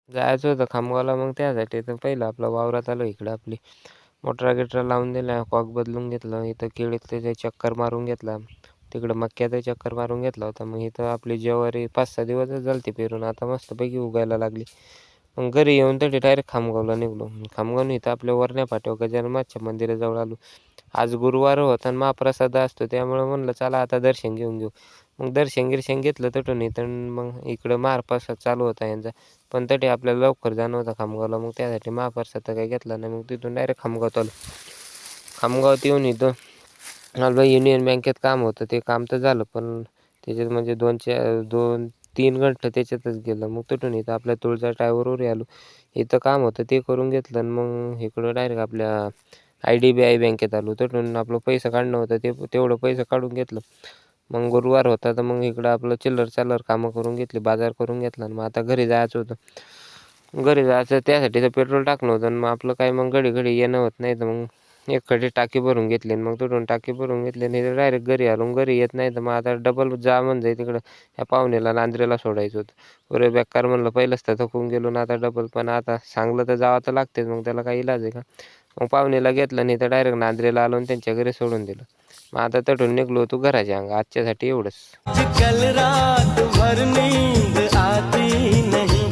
जायचं होतं खामगावला. मग त्यासाठी तर पहिलं आपलं वावरात आलो. इकडं आपली मोटरा गिटरा लावून दिल्या, कॉक बदलून घेतलं. इथं केळीत त्याच्या चक्कर मारून घेतला. तिकडं मक्याचा चक्कर मारून घेतला होता. मग इथं आपली ज्वारी 5-6 दिवसच झालती पेरून, आता मस्तपैकी उगायला लागली. मग घरी येऊन तरी डायरेक्ट खामगावला निघलो. खामगावून इथं आपल्या वरण्या पाट्यावर गजाननाथच्या मंदिराजवळ आलो. आज गुरुवार होता आणि महाप्रसाद असतो, त्यामुळं म्हणलं चला आता दर्शन घेऊन घेऊ. मग दर्शन गिर्शन घेतलं तटून इथं. मग इकडं महाप्रसाद चालू होता यांचा, पण तरी आपल्याला लवकर जाणं होतं खामगावला. मग त्यासाठी महाप्रसाद तर काही घेतला नाही. मग तिथून डायरेक्ट खामगावात आलो. खामगावात येऊन इथं आलो. युनियन बँकेत काम होतं, ते काम तर झालं, पण त्याच्यात म्हणजे 2-3 घंटे त्याच्यातच गेलं. मग तिथून इथं आपल्या तुळजा टायवरवर आलो. इथं काम होतं ते करून घेतलं आणि मग इकडं डायरेक्ट आपल्या IDBI बँकेत आलो. तिथून आपलं पैसे काढणं होतं, ते तेवढं पैसे काढून घेतलं. मग गुरुवार होता तर मग इकडं आपलं चिल्लर कामं करून घेतली, बाजार करून घेतला आणि मग आता घरी जायचं होतं. घरी जायचं त्यासाठी तर पेट्रोल टाकणं होतं आणि मग आपलं काय मग घडी येणं होत नाही, तर मग एककडे टाकी भरून घेतली आणि मग तिथून टाकी भरून घेतली आणि डायरेक्ट घरी आलो. घरी येत नाही तर मग आता डबल जा म्हणजे तिकडं ह्या पाहुण्याला नांद्रेला सोडायचं होतं. पुरे बेकार म्हणलं, पहिलंच तर थकून गेलो ना, आता डबल. पण आता सांगलं तर जावं तर लागतेच, मग त्याला काही इलाज आहे का. मग पाहुण्याला घेतलं नाही तर डायरेक्ट नांद्रेला आलो आणि त्यांच्या घरी सोडून दिलं. मग आता तटून निघलो होतो घराच्या अंगा. आजच्यासाठी एवढंच. कल रात भर नींद आती नहीं.